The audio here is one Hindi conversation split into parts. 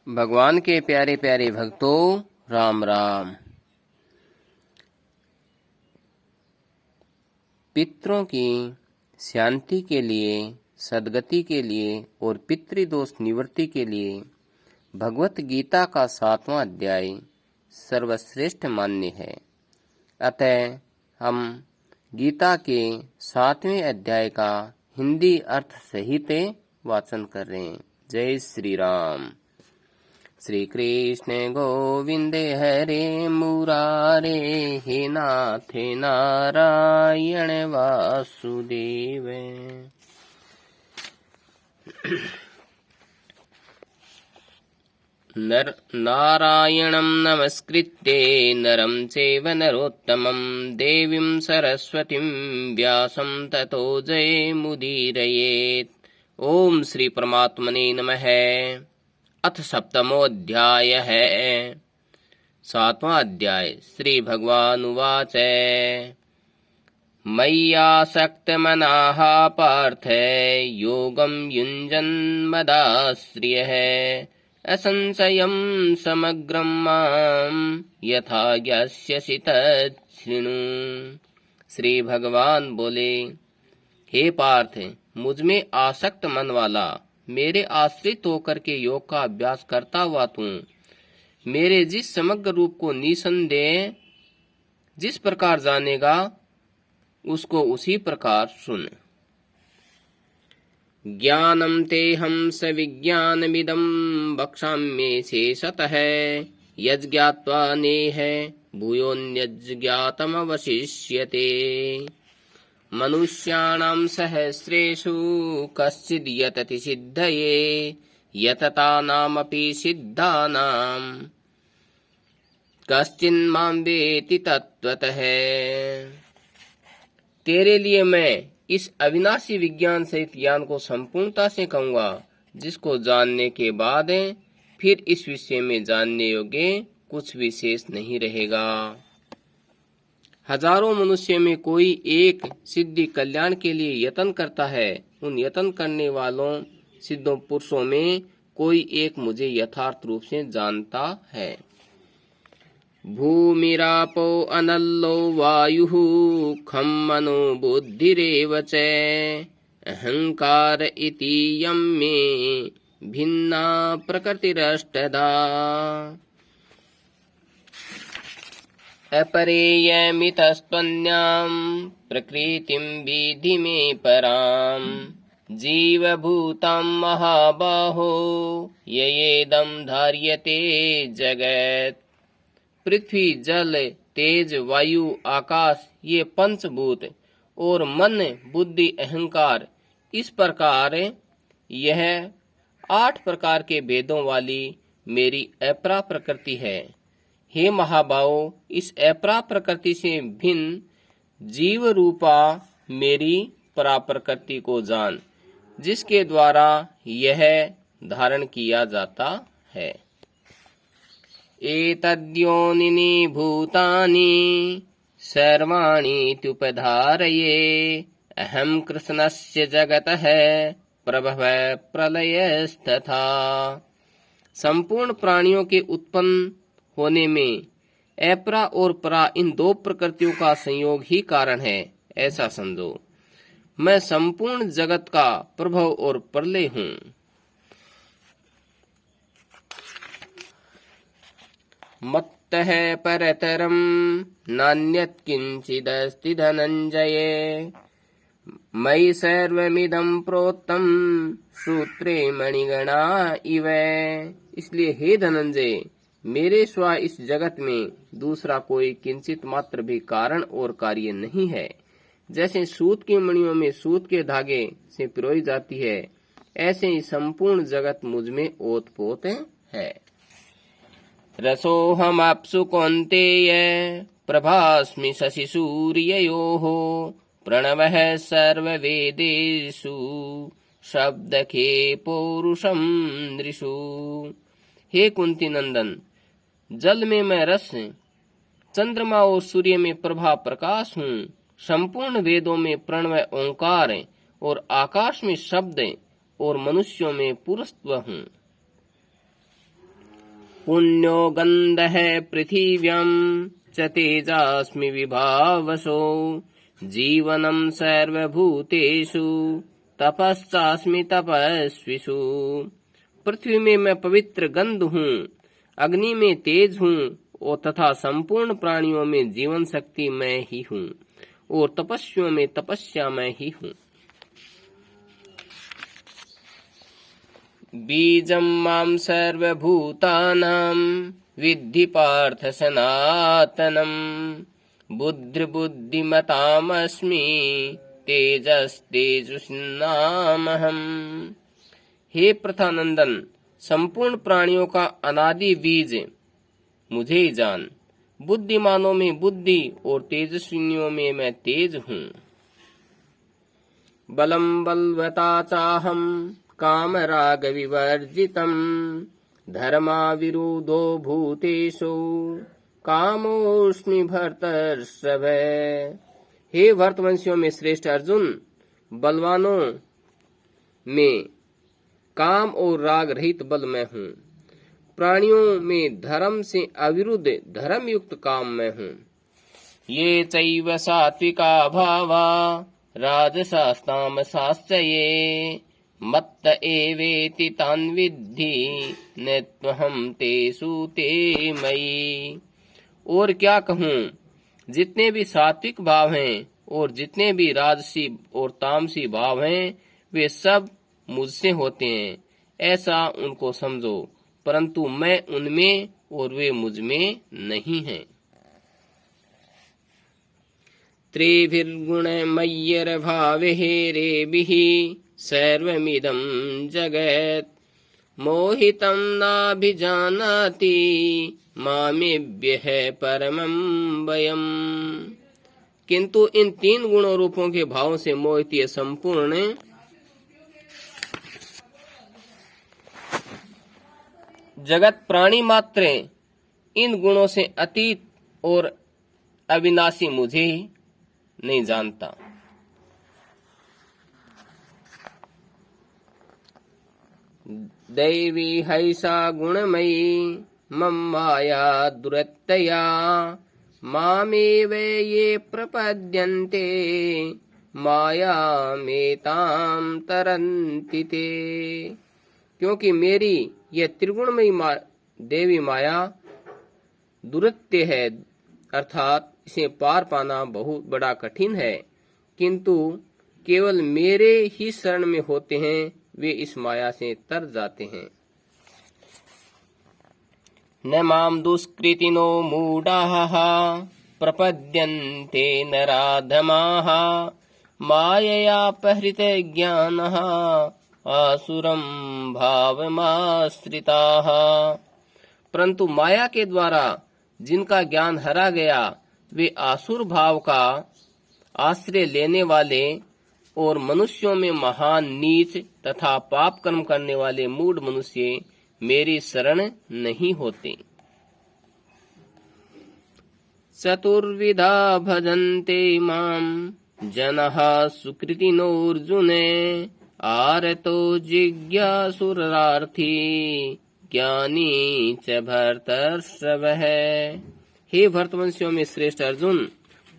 भगवान के प्यारे प्यारे भक्तों, राम राम। पितरों की शांति के लिए, सद्गति के लिए और पितृदोष निवृत्ति के लिए भगवत गीता का 7वां अध्याय सर्वश्रेष्ठ मान्य है। अतः हम गीता के 7वें अध्याय का हिंदी अर्थ सहित वाचन कर रहे हैं। जय श्री राम। श्री कृष्ण गोविंदे हरे मुरारे, हे नाथ नारायण वासुदेव। नारायणं नमस्कृत्य नरं चैव नरोत्तमं, देवीं सरस्वतीं व्यासं ततो जयमुदीरयेत्। ओम श्री परमात्मने नमः। अथ सप्तमोऽध्याय है। 7वां अध्याय। श्री भगवान उवाच, मय्यासक्तमनाः पार्थ, योगं युञ्जन् मदाश्रयः, असंशयं समग्रं मां यथा ज्ञास्यसि तच्छृणु। श्री भगवान बोले, हे पार्थ, मुझमें आसक्त मन वाला, मेरे आश्रित होकर के योग का अभ्यास करता हुआ तू मेरे जिस समग्र रूप को निसंदेह जिस प्रकार जानेगा, उसको उसी प्रकार सुन। ज्ञानम तेहं सविज्ञानमिदं वक्ष्याम्ये शेषतः, यज्ज्ञात्वा नेह भूयोऽन्यज्ज्ञातमवशिष्यते। मनुष्याणां सहस्रेषु कश्चिद् यतति सिद्धये, यततानामपि सिद्धानां कश्चिन्मां वेति तत्त्वतः। तेरे लिए मैं इस अविनाशी विज्ञान सहित ज्ञान को संपूर्णता से कहूँगा, जिसको जानने के बाद फिर इस विषय में जानने योग्य कुछ विशेष नहीं रहेगा। हजारों मनुष्य में कोई एक सिद्धि कल्याण के लिए यत्न करता है। उन यत्न करने वालों सिद्धों पुरुषों में कोई एक मुझे यथार्थ रूप से जानता है। भूमिरापो अनलो वायुः खं मनो बुद्धिरेव च, अहंकार इति यं मे भिन्ना प्रकृतिरष्टधा। अपरेयमितस्त्वन्यां प्रकृतिं विधि मे परां, जीवभूतां महाबाहो ययेदं धार्यते जगत्। पृथ्वी, जल, तेज, वायु, आकाश, ये पंचभूत और मन, बुद्धि, अहंकार, इस प्रकार यह 8 प्रकार के भेदों वाली मेरी अपरा प्रकृति है। हे महाबाहो, इस अपरा प्रकृति से भिन्न जीव रूपा मेरी परा प्रकृति को जान, जिसके द्वारा यह धारण किया जाता है। एतद्योनिनि भूतानि सर्वाणि तुपधारये, अहं कृष्णस्य जगतः प्रभवः प्रलयस्तथा। संपूर्ण प्राणियों के उत्पन्न होने में अपरा और परा, इन 2 प्रकृतियों का संयोग ही कारण है, ऐसा समझो। मैं संपूर्ण जगत का प्रभव और प्रलय हूँ। मत्तः परतरं नान्यत् किंचिदस्ति धनंजय, मयि सर्वमिदं प्रोक्तं सूत्रे मणिगणा इव। इसलिए हे धनंजय, मेरे सिवा इस जगत में दूसरा कोई किंचित मात्र भी कारण और कार्य नहीं है। जैसे सूत की मणियों में सूत के धागे से पिरोई जाती है, ऐसे ही संपूर्ण जगत मुझ में ओतप्रोत है। रसोऽहमप्सु कौन्तेय प्रभास्मि शशि सूर्ययोः, प्रणवः सर्ववेदेषु शब्दखे पौरुषं नृषु। हे कुंती नंदन, जल में मैं रस, चंद्रमा और सूर्य में प्रभा प्रकाश हूँ। संपूर्ण वेदों में प्रणव ओंकार और आकाश में शब्द और मनुष्यों में पुरुषत्व हूँ। पुण्यो गन्धः पृथिव्यां च तेजास्मि विभावसो जीवनं सर्वभूतेषु तपश्चास्मि तपस्विषु। पृथ्वी में मैं पवित्र गंध हूँ, अग्नि में तेज हूँ और तथा संपूर्ण प्राणियों में जीवन शक्ति मैं ही हूँ और तपस्वियों में तपस्या मैं ही हूँ। बीजं मां सर्वभूतानां विद्धि पार्थ सनातनम् बुद्धिर्बुद्धिमतामस्मि तेजस्तेजस्विनामहम्। हे प्रथानंदन, संपूर्ण प्राणियों का अनादि बीज मुझे ही जान। बुद्धिमानों में बुद्धि और तेजस्विनियों में मैं तेज हूँ। बलम बलवता चाहम काम राग विवर्जितम धर्मा विरुद्धो भूतेषु कामोऽस्मि भर्तर्षभ। हे भरतवंशियों में श्रेष्ठ अर्जुन, बलवानों में काम और राग रहित बल मैं हूँ। प्राणियों में धर्म से अविरुद्ध धर्म युक्त काम मैं हूँ। ये चैव सात्विका भावा राजसास्तामसाश्च ये मत्त एवेति तान् विद्धि न त्वहं तेषु ते मयि। और क्या कहूँ, जितने भी सात्विक भाव हैं और जितने भी राजसी और तामसी भाव हैं वे सब मुझसे होते हैं, ऐसा उनको समझो, परंतु मैं उनमें और वे मुझ में नहीं हैं। त्रिभिर्गुणमय्यर्भावहेरेभिः सर्वमिदं जगत् मोहितं नाभिजानाति मामेभ्यः परमं वयम्। किंतु इन तीन गुणों रूपों के भावों से मोहित ये संपूर्ण जगत प्राणी मात्र इन गुणों से अतीत और अविनाशी मुझे नहीं जानता। दैवी हैषा गुणमयी मम माया दुरत्यया मामेव ये प्रपद्यन्ते मायामेतां तरन्ति ते। क्योंकि मेरी यह त्रिगुणमयी देवी माया दुरत्य है, अर्थात इसे पार पाना बहुत बड़ा कठिन है, किंतु केवल मेरे ही शरण में होते हैं वे इस माया से तर जाते हैं। न माम दुष्कृतिनो मूढ़ाः प्रपद्यन्ते नराधमाः माययापहृत ज्ञानः आसुरं भावमाश्रिताः। परंतु माया के द्वारा जिनका ज्ञान हरा गया वे आसुर भाव का आश्रय लेने वाले और मनुष्यों में महान नीच तथा पाप कर्म करने वाले मूढ़ मनुष्य मेरी शरण नहीं होते। चतुर्विधा भजन्ते माम जनः सुकृतिनोऽर्जुन आरतो जिज्ञासुरार्थी ज्ञानी च भर्तर्षभः। हे भरतवंशियों में श्रेष्ठ अर्जुन,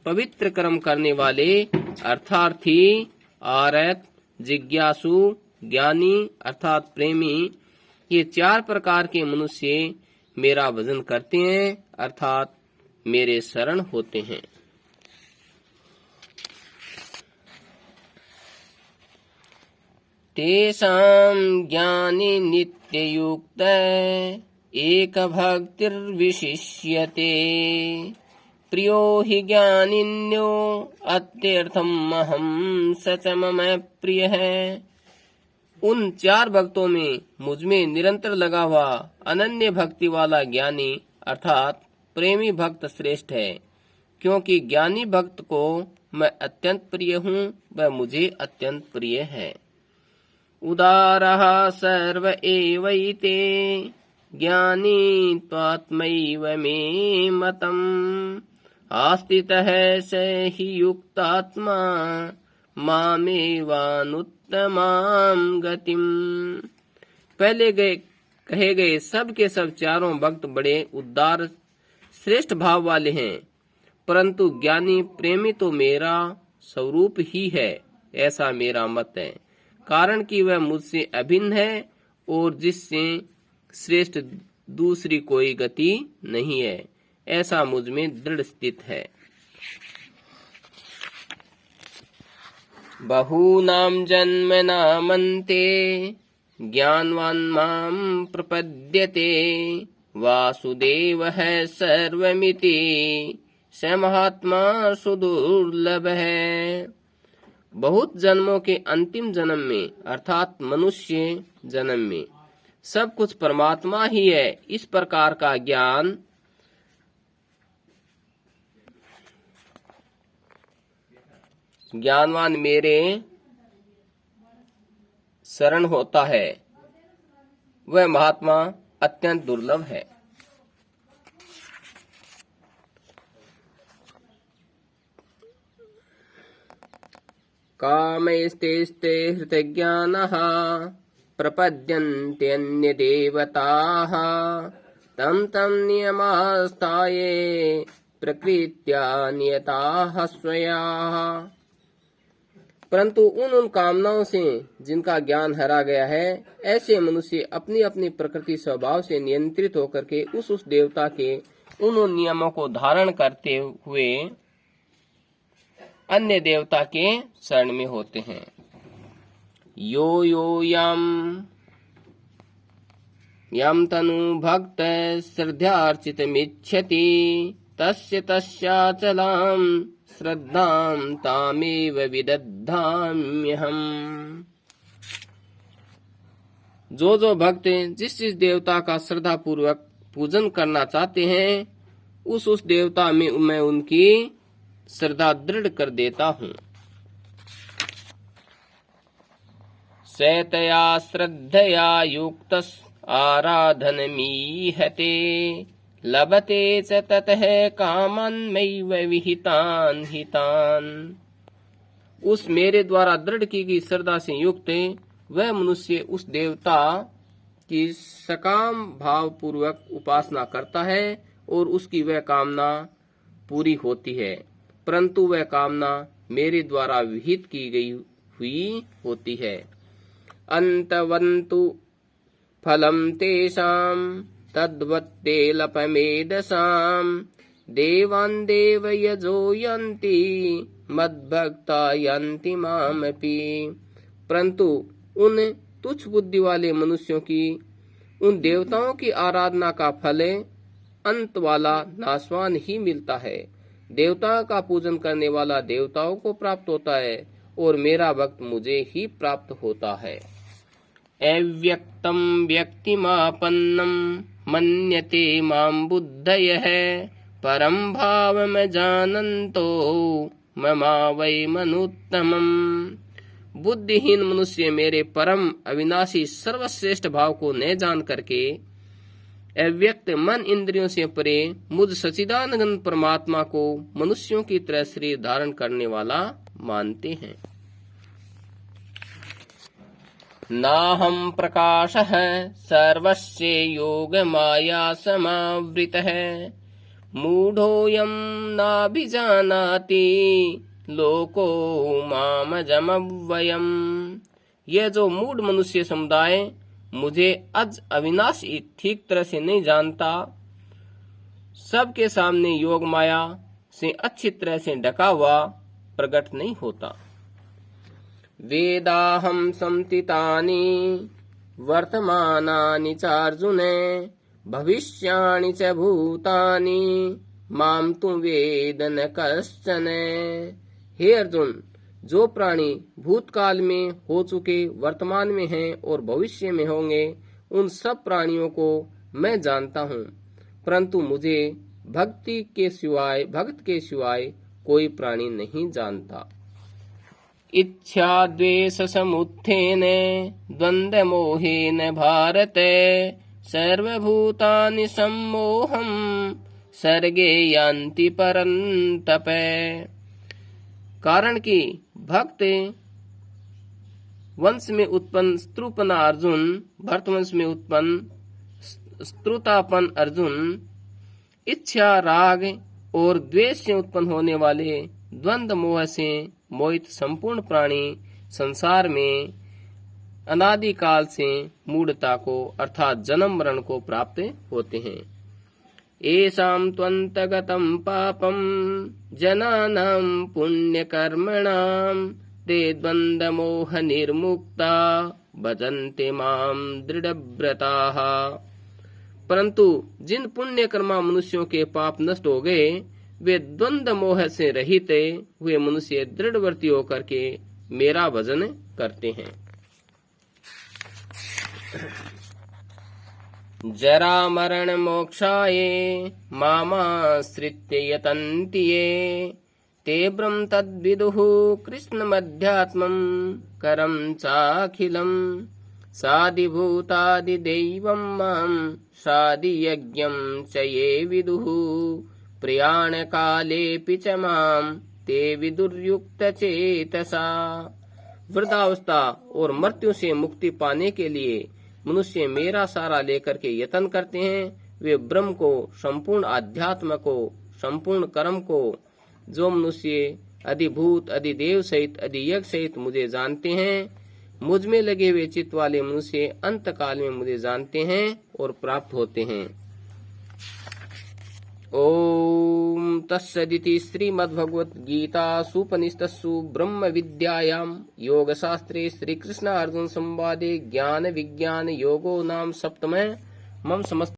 पवित्र कर्म करने वाले अर्थार्थी, आरत, जिज्ञासु, ज्ञानी अर्थात प्रेमी, ये चार प्रकार के मनुष्य मेरा भजन करते हैं अर्थात मेरे शरण होते हैं। तेषां ज्ञानी नित्ययुक्त एक भक्तिर्विशिष्यते प्रियो हि ज्ञानिन्यो अत्यर्थम अहम सच मम प्रिय है। उन चार भक्तों में मुझ में निरंतर लगा हुआ अनन्य भक्ति वाला ज्ञानी अर्थात प्रेमी भक्त श्रेष्ठ है, क्योंकि ज्ञानी भक्त को मैं अत्यंत प्रिय हूँ, वह मुझे अत्यंत प्रिय है। उदारः सर्व एवैते ज्ञानी त्वात्मैव मे मतम् आस्थितः स हि युक्तात्मा मामेवानुत्तमां गतिम्। पहले कहे गए सब के सब चारों भक्त बड़े उदार श्रेष्ठ भाव वाले हैं, परंतु ज्ञानी प्रेमी तो मेरा स्वरूप ही है, ऐसा मेरा मत है। कारण कि वह मुझसे अभिन्न है और जिससे श्रेष्ठ दूसरी कोई गति नहीं है, ऐसा मुझ में दृढ़ स्थित है। बहूनां जन्मनामन्ते ज्ञानवान् मां प्रपद्यते, वासुदेवः सर्वमिति स महात्मा सुदुर्लभ है। बहुत जन्मों के अंतिम जन्म में अर्थात मनुष्य जन्म में सब कुछ परमात्मा ही है, इस प्रकार का ज्ञान ज्ञानवान मेरे शरण होता है, वह महात्मा अत्यंत दुर्लभ है। कामैस्तेस्ते हृतज्ञानः प्रपद्यन्त्यन्यदेवताः, तं तं नियमास्ताये प्रकृत्या नियताः स्वयाः। परंतु उन कामनाओं से जिनका ज्ञान हरा गया है, ऐसे मनुष्य अपनी अपनी प्रकृति स्वभाव से नियंत्रित होकर के उस देवता के उन नियमों को धारण करते हुए अन्य देवता के शरण में होते हैं। यो यो यम तनु भक्त श्रद्धार्चितमिच्छति, तस्य तस्याचलां श्रद्धां तामेव विदधाम्यहम्। जो भक्त जिस देवता का श्रद्धा पूर्वक पूजन करना चाहते हैं, उस देवता में मैं उनकी श्रद्धा दृढ़ कर देता हूँ। सैतया श्रद्धया युक्तस् आराधनमीहते, लभते च ततः कामान्मैव विहितान् हितान्। उस मेरे द्वारा दृढ़ की गई श्रद्धा से युक्त वह मनुष्य उस देवता की सकाम भाव पूर्वक उपासना करता है और उसकी वह कामना पूरी होती है, परंतु वह कामना मेरे द्वारा विहित की गई हुई होती है। अंतवन्तु फलम तेषां तद्वत्ते लपमेधसाम्, देवान् देवयजो यन्ति मद्भक्ता यन्ति मामपि। परंतु उन तुच्छ बुद्धि वाले मनुष्यों की उन देवताओं की आराधना का फल अंत वाला नाशवान ही मिलता है। देवता का पूजन करने वाला देवताओं को प्राप्त होता है और मेरा भक्त मुझे ही प्राप्त होता है। अव्यक्तम व्यक्तिमापन्नम मन्यते मां बुद्धयः, परम भावम जानन्तो ममा वै मनुत्तमम्। बुद्धिहीन मनुष्य मेरे परम अविनाशी सर्वश्रेष्ठ भाव को न जान करके अव्यक्त मन इंद्रियों से परे मुझ सच्चिदानंद परमात्मा को मनुष्यों की तरह शरीर धारण करने वाला मानते हैं। नाहं प्रकाशः सर्वस्य योग माया समावृतः, मूढ़ोऽयं नाभिजानाति लोको मामजमव्ययम्। यह जो मूढ़ मनुष्य समुदाय मुझे अज अविनाशी ठीक तरह से नहीं जानता, सबके सामने योग माया से अच्छी तरह से ढका हुआ प्रकट नहीं होता। वेदाहं संतितानि वर्तमानानि चार्जुन, भविष्याणि च भूतानि मां तु वेद न कश्चन। हे अर्जुन, जो प्राणी भूतकाल में हो चुके, वर्तमान में हैं और भविष्य में होंगे, उन सब प्राणियों को मैं जानता हूँ, परंतु मुझे भक्त के सिवाय कोई प्राणी नहीं जानता। इच्छा द्वेष समुत्थेन द्वंद्व मोहेन भारत, सर्वभूतानि सम्मोहं सर्गे यान्ति परन्तप। कारण कि भक्त वंश में उत्पन्न स्त्रुपना अर्जुन, भरत वंश में उत्पन्न श्रुतापन अर्जुन, इच्छा, राग और द्वेष से उत्पन्न होने वाले द्वंद्व मोह से मोहित संपूर्ण प्राणी संसार में अनादिकाल से मूढ़ता को अर्थात जन्म मरण को प्राप्त होते हैं। येषां त्वन्तगतं पापं जनानां पुण्यकर्मणां ते द्वन्द्वमोह निर्मुक्ता भजन्ते मां दृढ़व्रताः। परंतु जिन पुण्य कर्मा मनुष्यों के पाप नष्ट हो गए, वे द्वंद्व मोह से रहित हुए मनुष्य दृढ़वर्ती होकर के मेरा भजन करते हैं। जरा मरण मोक्षाये मामाश्रित्य यतन्ति ये, ते ब्रह्म तद्विदुः कृष्णमध्यात्मं करं चाखिलम्। साधिभूतादिदैवं मां साधियज्ञं च ये विदुः, प्रयाणकालेऽपि च मां ते विदुर्युक्तचेतसा। वृद्धावस्था और मृत्यु से मुक्ति पाने के लिए मनुष्य मेरा सहारा लेकर के यत्न करते हैं। वे ब्रह्म को, संपूर्ण आध्यात्म को, संपूर्ण कर्म को, जो मनुष्य अधिभूत, अधिदेव सहित, अधियज्ञ सहित मुझे जानते हैं, मुझ में लगे हुए चित्त वाले मनुष्य अंत काल में मुझे जानते हैं और प्राप्त होते हैं। ओम तत्सदिति श्रीमद्भगवत गीता सुपनिषत्सु ब्रह्म विद्यायां योग शास्त्रे श्री कृष्ण अर्जुन संवादे ज्ञान विज्ञान योगो नाम सप्तमः। मम समस्त